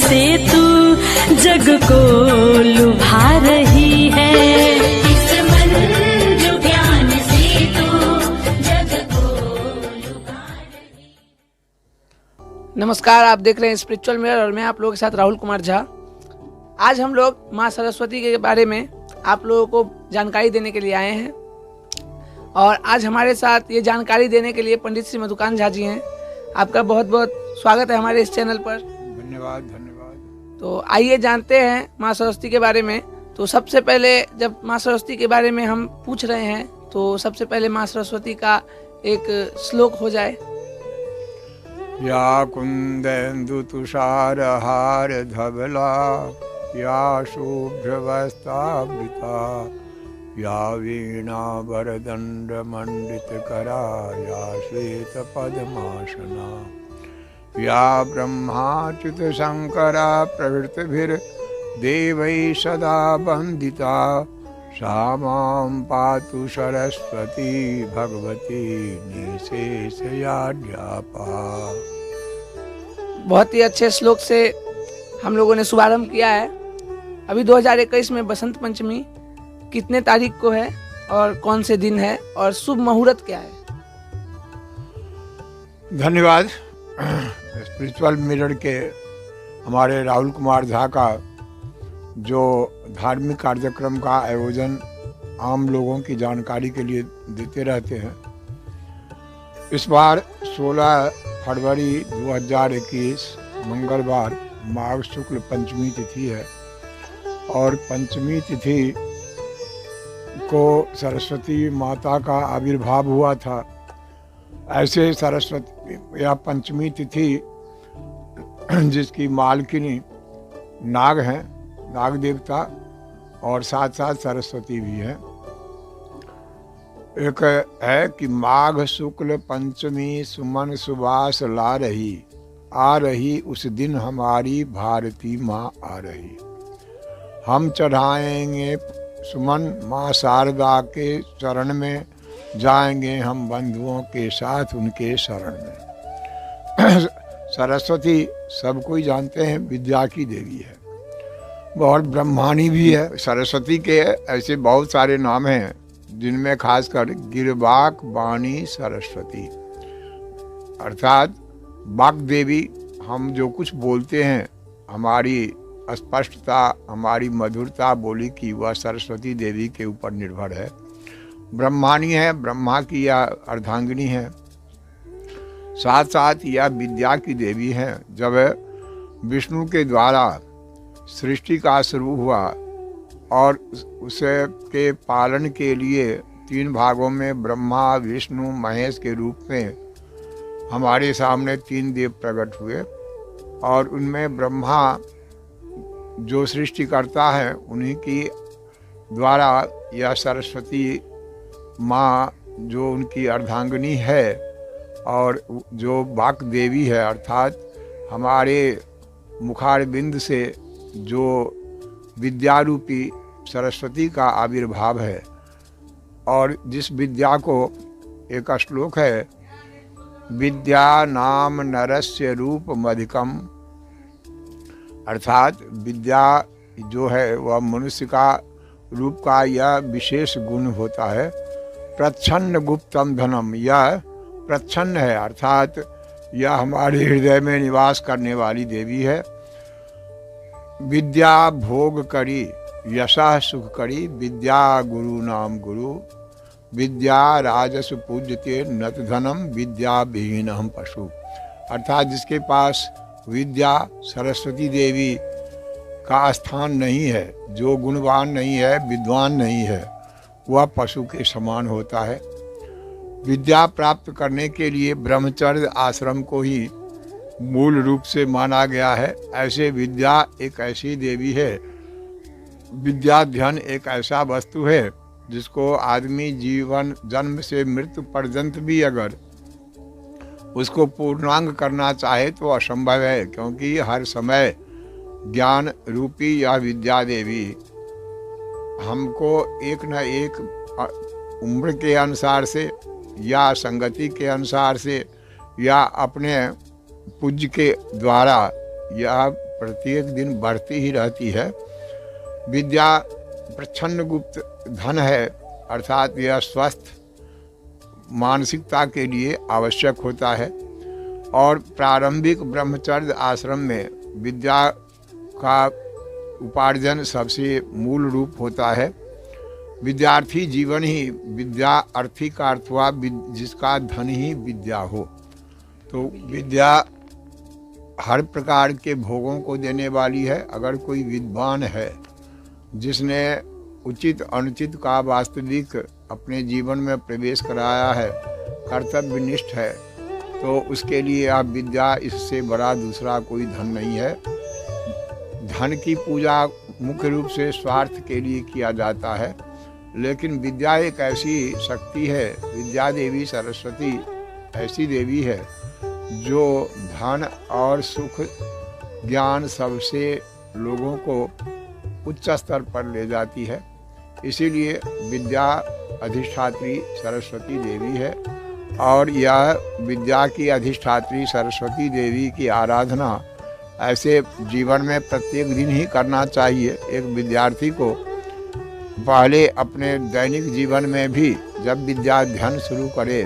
से तू जग को लुभा रही है। इस मंजू ज्ञान से तू जग को लुभा रही है। नमस्कार, आप देख रहे हैं स्पिरिचुअल मिरर और मैं आप लोगों के साथ राहुल कुमार झा। आज हम लोग माँ सरस्वती के बारे में आप लोगों को जानकारी देने के लिए आए हैं और आज हमारे साथ ये जानकारी देने के लिए पंडित श्री मधुकांत झा जी हैं। आपका बहुत बहुत स्वागत है हमारे इस चैनल पर। धन्यवाद धन्यवाद। तो आइए जानते हैं माँ सरस्वती के बारे में। तो सबसे पहले जब माँ सरस्वती के बारे में हम पूछ रहे हैं तो सबसे पहले माँ सरस्वती का एक श्लोक हो जाए। या कुंदेन्दु तुषारहार धवला या शुभ्रवस्त्रावृता या वीणा वरदंड मंडित करा या श्वेत पद्मासना या ब्रह्माच्युत शंकरा प्रभृतिभिर्देवैः सदा वंदिता सा मां पातु सरस्वती भगवती निशेषयाड्यापा। बहुत ही अच्छे श्लोक से हम लोगों ने शुभारंभ किया है। अभी 2021 में बसंत पंचमी कितने तारीख को है और कौन से दिन है और शुभ मुहूर्त क्या है? धन्यवाद। स्पिरिचुअल मिरर के हमारे राहुल कुमार झा का जो धार्मिक कार्यक्रम का आयोजन आम लोगों की जानकारी के लिए देते रहते हैं, इस बार 16 फरवरी 2021 मंगलवार माघ शुक्ल पंचमी तिथि है और पंचमी तिथि को सरस्वती माता का आविर्भाव हुआ था। ऐसे सरस्वती या पंचमी तिथि जिसकी मालकिनी नाग हैं, नाग देवता, और साथ साथ सरस्वती भी है। एक है कि माघ शुक्ल पंचमी सुमन सुबास ला रही, आ रही उस दिन हमारी भारती माँ आ रही। हम चढ़ाएंगे सुमन माँ शारदा के चरण में, जाएंगे हम बंधुओं के साथ उनके शरण में। सरस्वती सब कोई जानते हैं विद्या की देवी है, बहुत ब्रह्मानी भी है। सरस्वती के ऐसे बहुत सारे नाम हैं जिनमें खासकर गिरवाक वाणी सरस्वती अर्थात वाक देवी। हम जो कुछ बोलते हैं, हमारी स्पष्टता, हमारी मधुरता बोली की, वह सरस्वती देवी के ऊपर निर्भर है। ब्रह्मानी है, ब्रह्मा की यह अर्धांगिनी है। साथ साथ यह विद्या की देवी है। जब विष्णु के द्वारा सृष्टि का शुरू हुआ और उसे के पालन के लिए 3 भागों में ब्रह्मा विष्णु महेश के रूप में हमारे सामने 3 देव प्रकट हुए और उनमें ब्रह्मा जो सृष्टि करता है, उन्हीं की द्वारा यह सरस्वती माँ जो उनकी अर्धांगिनी है और जो वाक देवी है, अर्थात हमारे मुखारबिंद से जो विद्यारूपी सरस्वती का आविर्भाव है। और जिस विद्या को, एक श्लोक है, विद्या नाम नरस्य रूप मधिकम, अर्थात विद्या जो है वह मनुष्य का रूप का यह विशेष गुण होता है। प्रच्छन्न गुप्तम धनम, यह प्रच्छन्न है अर्थात यह हमारे हृदय में निवास करने वाली देवी है। विद्या भोग करी यशः सुख करी, विद्या गुरु नाम गुरु, विद्या राजसु पूज्यते नत धनम, विद्या विहीन हम पशु। अर्थात जिसके पास विद्या सरस्वती देवी का स्थान नहीं है, जो गुणवान नहीं है, विद्वान नहीं है, वह पशु के समान होता है। विद्या प्राप्त करने के लिए ब्रह्मचर्य आश्रम को ही मूल रूप से माना गया है। ऐसे विद्या एक ऐसी देवी है, विद्याध्ययन एक ऐसा वस्तु है जिसको आदमी जीवन जन्म से मृत्यु पर्यंत भी अगर उसको पूर्णांग करना चाहे तो असंभव है, क्योंकि हर समय ज्ञान रूपी यह विद्या देवी हमको एक न एक उम्र के अनुसार से या संगति के अनुसार से या अपने पूज्य के द्वारा यह प्रत्येक दिन बढ़ती ही रहती है। विद्या प्रच्छन्न गुप्त धन है, अर्थात यह स्वस्थ मानसिकता के लिए आवश्यक होता है। और प्रारंभिक ब्रह्मचर्य आश्रम में विद्या का उपार्जन सबसे मूल रूप होता है। विद्यार्थी जीवन ही विद्या अर्थी का अर्थ हुआ जिसका धन ही विद्या हो। तो विद्या हर प्रकार के भोगों को देने वाली है। अगर कोई विद्वान है जिसने उचित अनुचित का वास्तविक अपने जीवन में प्रवेश कराया है, कर्तव्यनिष्ठ है, तो उसके लिए आप विद्या इससे बड़ा दूसरा कोई धन नहीं है। धन की पूजा मुख्य रूप से स्वार्थ के लिए किया जाता है, लेकिन विद्या एक ऐसी शक्ति है, विद्या देवी सरस्वती ऐसी देवी है जो धन और सुख ज्ञान सबसे लोगों को उच्च स्तर पर ले जाती है। इसीलिए विद्या अधिष्ठात्री सरस्वती देवी है और यह विद्या की अधिष्ठात्री सरस्वती देवी की आराधना ऐसे जीवन में प्रत्येक दिन ही करना चाहिए। एक विद्यार्थी को पहले अपने दैनिक जीवन में भी जब विद्या अध्ययन शुरू करे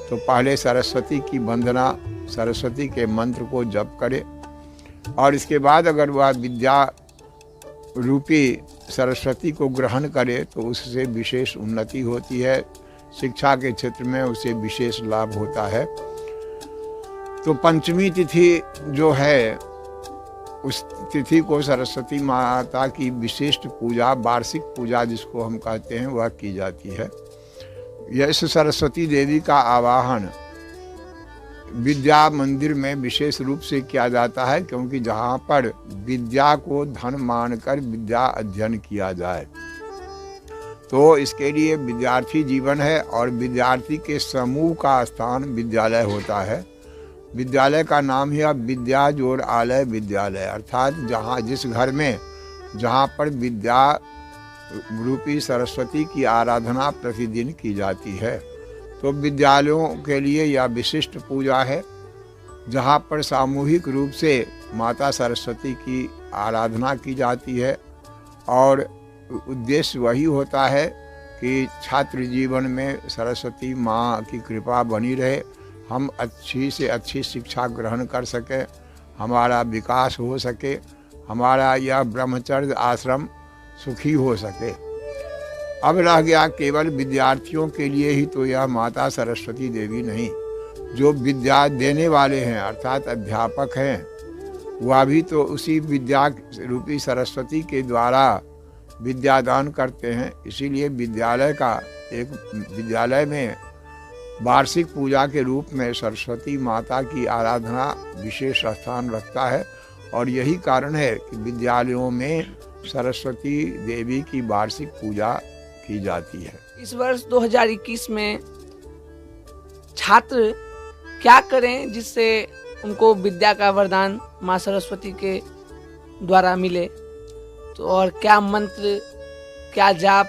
तो पहले सरस्वती की वंदना, सरस्वती के मंत्र को जप करे और इसके बाद अगर वह विद्या रूपी सरस्वती को ग्रहण करे तो उससे विशेष उन्नति होती है, शिक्षा के क्षेत्र में उसे विशेष लाभ होता है। तो पंचमी तिथि जो है उस तिथि को सरस्वती माता की विशिष्ट पूजा, वार्षिक पूजा जिसको हम कहते हैं, वह की जाती है। यह सरस्वती देवी का आवाहन विद्या मंदिर में विशेष रूप से किया जाता है, क्योंकि जहाँ पर विद्या को धन मानकर विद्या अध्ययन किया जाए तो इसके लिए विद्यार्थी जीवन है और विद्यार्थी के समूह का स्थान विद्यालय होता है। विद्यालय का नाम है विद्या जोड़ आलय विद्यालय, अर्थात जहाँ जिस घर में जहाँ पर विद्या रूपी सरस्वती की आराधना प्रतिदिन की जाती है, तो विद्यालयों के लिए यह विशिष्ट पूजा है जहाँ पर सामूहिक रूप से माता सरस्वती की आराधना की जाती है। और उद्देश्य वही होता है कि छात्र जीवन में सरस्वती माँ की कृपा बनी रहे, हम अच्छी से अच्छी शिक्षा ग्रहण कर सकें, हमारा विकास हो सके, हमारा यह ब्रह्मचर्य आश्रम सुखी हो सके। अब रह गया केवल विद्यार्थियों के लिए ही तो यह माता सरस्वती देवी नहीं, जो विद्या देने वाले हैं अर्थात अध्यापक हैं, वह भी तो उसी विद्या रूपी सरस्वती के द्वारा विद्यादान करते हैं। इसीलिए विद्यालय में वार्षिक पूजा के रूप में सरस्वती माता की आराधना विशेष स्थान रखता है और यही कारण है कि विद्यालयों में सरस्वती देवी की वार्षिक पूजा की जाती है। इस वर्ष 2021 में छात्र क्या करें जिससे उनको विद्या का वरदान माँ सरस्वती के द्वारा मिले, तो और क्या मंत्र, क्या जाप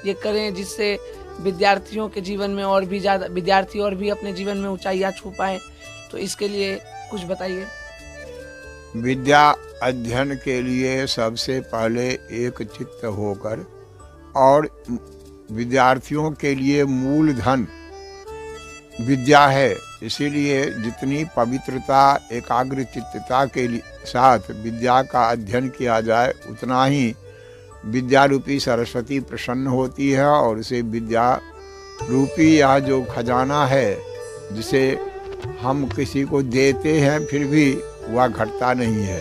ये करें जिससे विद्यार्थियों के जीवन में और भी ज़्यादा विद्यार्थी और भी अपने जीवन में ऊंचाइयाँ छू पाए, तो इसके लिए कुछ बताइए। विद्या अध्ययन के लिए सबसे पहले एक चित्त होकर और विद्यार्थियों के लिए मूल धन विद्या है, इसीलिए जितनी पवित्रता एकाग्र चित्तता के साथ विद्या का अध्ययन किया जाए उतना ही विद्या रूपी सरस्वती प्रसन्न होती है और उसे विद्या रूपी यह जो खजाना है जिसे हम किसी को देते हैं फिर भी वह घटता नहीं है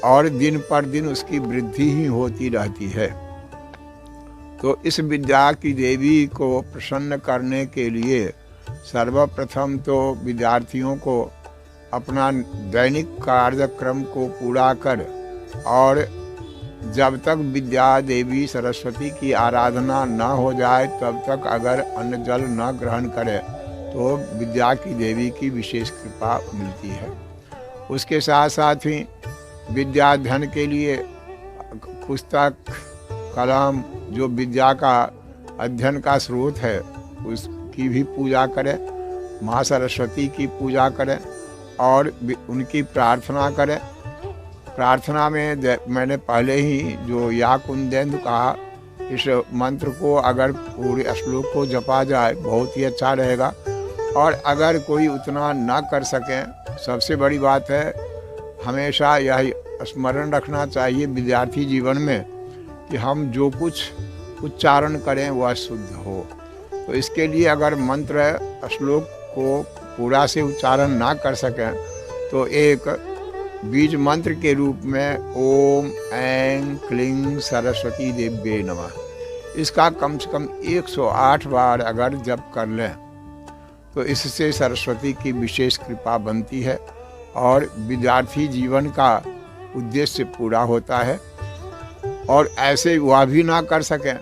और दिन पर दिन उसकी वृद्धि ही होती रहती है। तो इस विद्या की देवी को प्रसन्न करने के लिए सर्वप्रथम तो विद्यार्थियों को अपना दैनिक कार्यक्रम को पूरा कर और जब तक विद्या देवी सरस्वती की आराधना न हो जाए तब तक अगर अन्न जल न ग्रहण करे तो विद्या की देवी की विशेष कृपा मिलती है। उसके साथ साथ ही विद्या अध्ययन के लिए पुस्तक कलम जो विद्या का अध्ययन का स्रोत है उसकी भी पूजा करें, माँ सरस्वती की पूजा करें और उनकी प्रार्थना करें प्रार्थना में मैंने पहले ही जो या कुंदेंदु कहा, इस मंत्र को अगर पूरे श्लोक को जपा जाए बहुत ही अच्छा रहेगा। और अगर कोई उतना ना कर सकें, सबसे बड़ी बात है हमेशा यह स्मरण रखना चाहिए विद्यार्थी जीवन में कि हम जो कुछ उच्चारण करें वह शुद्ध हो। तो इसके लिए अगर मंत्र श्लोक को पूरा से उच्चारण ना कर सकें तो एक बीज मंत्र के रूप में ओम ऐं क्लीं सरस्वती देव्ये नमः, इसका कम से कम 108 बार अगर जप कर लें तो इससे सरस्वती की विशेष कृपा बनती है और विद्यार्थी जीवन का उद्देश्य पूरा होता है। और ऐसे वह भी ना कर सकें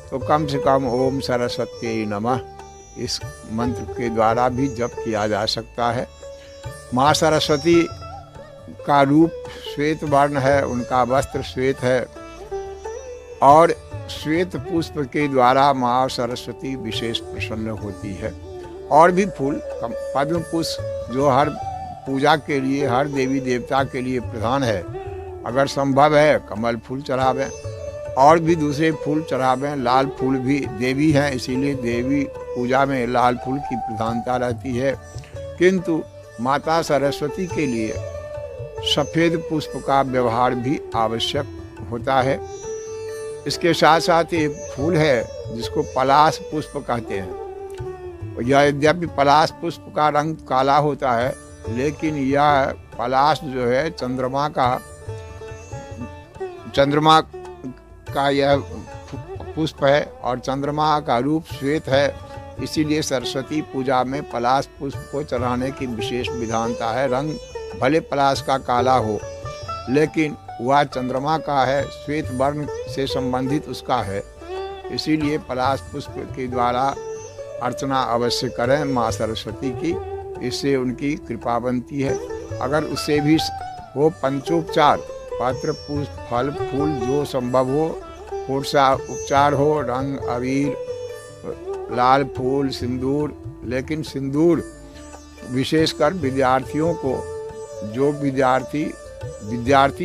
तो कम से कम ओम सरस्वती नमः इस मंत्र के द्वारा भी जप किया जा सकता है। माँ सरस्वती का रूप श्वेत वर्ण है, उनका वस्त्र श्वेत है और श्वेत पुष्प के द्वारा माँ सरस्वती विशेष प्रसन्न होती है। और भी फूल, पद्म पुष्प जो हर पूजा के लिए, हर देवी देवता के लिए प्रधान है, अगर संभव है कमल फूल चढ़ावें और भी दूसरे फूल चढ़ावें। लाल फूल भी देवी हैं, इसीलिए देवी पूजा में लाल फूल की प्रधानता रहती है, किंतु माता सरस्वती के लिए सफ़ेद पुष्प का व्यवहार भी आवश्यक होता है। इसके साथ साथ एक फूल है जिसको पलाश पुष्प कहते हैं। यह यद्यपि पलाश पुष्प का रंग काला होता है, लेकिन यह पलाश जो है चंद्रमा का यह पुष्प है और चंद्रमा का रूप श्वेत है, इसीलिए सरस्वती पूजा में पलाश पुष्प को चढ़ाने की विशेष विधानता है। रंग भले पलाश का काला हो लेकिन वह चंद्रमा का है, श्वेत वर्ण से संबंधित उसका है, इसीलिए पलाश पुष्प के द्वारा अर्चना अवश्य करें माँ सरस्वती की, इससे उनकी कृपा बनती है। अगर उससे भी हो पंचोपचार, पत्र पुष्प फल फूल जो संभव हो, कोर्सा उपचार हो, रंग अबीर, लाल फूल, सिंदूर। लेकिन सिंदूर विशेषकर विद्यार्थियों को, जो विद्यार्थी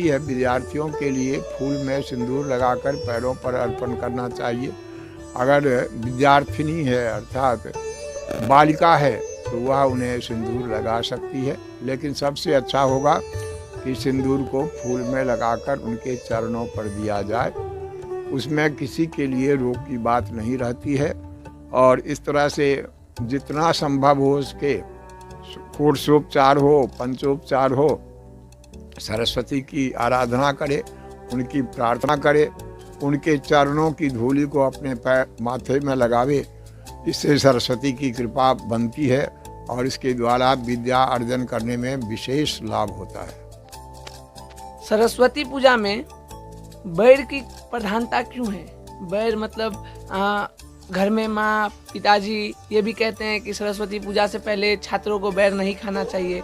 है, विद्यार्थियों के लिए फूल में सिंदूर लगाकर पैरों पर अर्पण करना चाहिए। अगर विद्यार्थिनी है अर्थात बालिका है तो वह उन्हें सिंदूर लगा सकती है, लेकिन सबसे अच्छा होगा कि सिंदूर को फूल में लगाकर उनके चरणों पर दिया जाए। उसमें किसी के लिए रोक की बात नहीं रहती है और इस तरह से जितना संभव हो उसके षोडशोपचार हो, पंचोपचार हो, सरस्वती की आराधना करे, उनकी प्रार्थना करे, उनके चरणों की धूलि को अपने माथे में लगावे, इससे सरस्वती की कृपा बनती है और इसके द्वारा विद्या अर्जन करने में विशेष लाभ होता है। सरस्वती पूजा में बैर की प्रधानता क्यों है? बैर मतलब घर में माँ पिताजी ये भी कहते हैं कि सरस्वती पूजा से पहले छात्रों को बैर नहीं खाना चाहिए,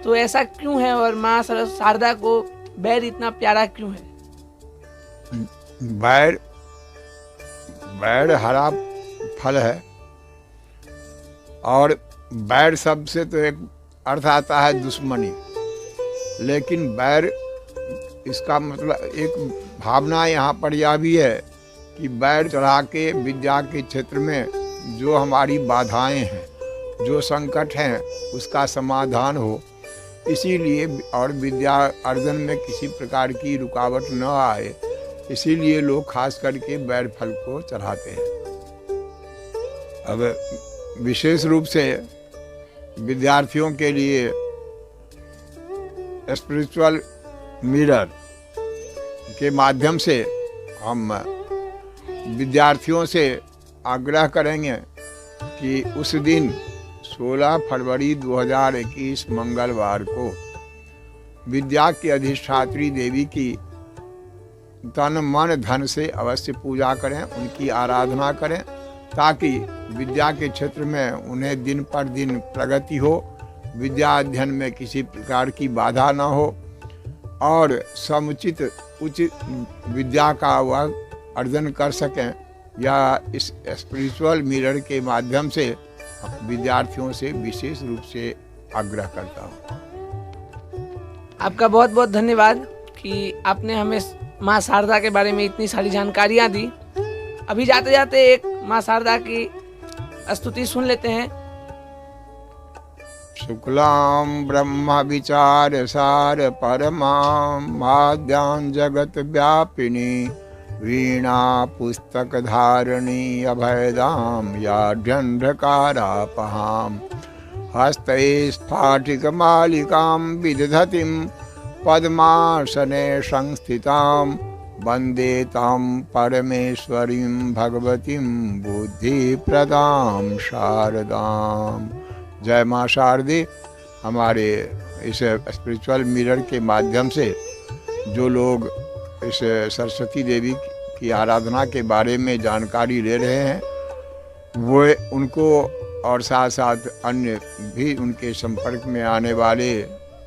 तो ऐसा क्यों है और माँ शारदा को बैर इतना प्यारा क्यों है? बैर हरा फल है और बैर शब्द से तो एक अर्थ आता है दुश्मनी, लेकिन बैर इसका मतलब एक भावना यहाँ पर यह भी है कि बैर चढ़ा के विद्या के क्षेत्र में जो हमारी बाधाएं हैं, जो संकट हैं, उसका समाधान हो, इसीलिए और विद्या अर्जन में किसी प्रकार की रुकावट न आए, इसीलिए लोग खास करके बैर फल को चढ़ाते हैं। अब विशेष रूप से विद्यार्थियों के लिए स्पिरिचुअल मिरर के माध्यम से हम विद्यार्थियों से आग्रह करेंगे कि उस दिन 16 फरवरी 2021 मंगलवार को विद्या की अधिष्ठात्री देवी की तन मन धन से अवश्य पूजा करें, उनकी आराधना करें, ताकि विद्या के क्षेत्र में उन्हें दिन पर दिन प्रगति हो, विद्या अध्ययन में किसी प्रकार की बाधा न हो और समुचित उचित विद्या का वह अर्जन कर सकें। या इस स्पिरिचुअल मिरर के माध्यम से विद्यार्थियों से विशेष रूप से आग्रह करता हूँ। आपका बहुत बहुत धन्यवाद कि कि आपने हमें माँ शारदा के बारे में इतनी सारी जानकारियाँ दी। अभी जाते जाते एक माँ शारदा की स्तुति सुन लेते हैं। शुक्लां ब्रह्म विचार सार परमां माद्यां जगत व्यापिनी वीणा पुस्तक धारणी अभयदां याढ्यन्धकारापहां हस्ते स्फाटिक मालिकां विदधतिं पद्मासने संस्थितां वन्दे तां परमेश्वरीं भगवतीं बुद्धिप्रदां शारदां। जय माँ शारदे। हमारे इस स्पिरिचुअल मिरर के माध्यम से जो लोग इस सरस्वती देवी की आराधना के बारे में जानकारी ले रहे हैं वो उनको और साथ साथ अन्य भी उनके संपर्क में आने वाले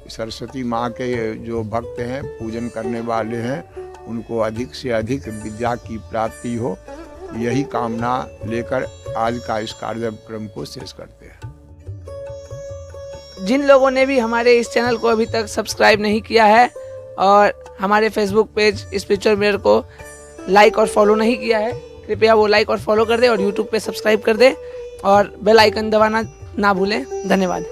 सरस्वती माँ के जो भक्त हैं, पूजन करने वाले हैं, उनको अधिक से अधिक विद्या की प्राप्ति हो, यही कामना लेकर आज का इस कार्यक्रम को शेष करते हैं। जिन लोगों ने भी हमारे इस चैनल को अभी तक सब्सक्राइब नहीं किया है और हमारे फेसबुक पेज स्पिरिचुअल मिरर को लाइक और फॉलो नहीं किया है, कृपया वो लाइक और फॉलो कर दे और यूट्यूब पे सब्सक्राइब कर दे और बेल आइकन दबाना ना भूलें। धन्यवाद।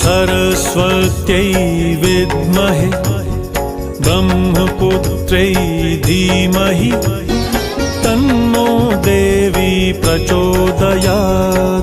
सरस्वत्यै विद्महे ब्रह्मपुत्रै धीमहि तन्नो देवी प्रचोदयात्।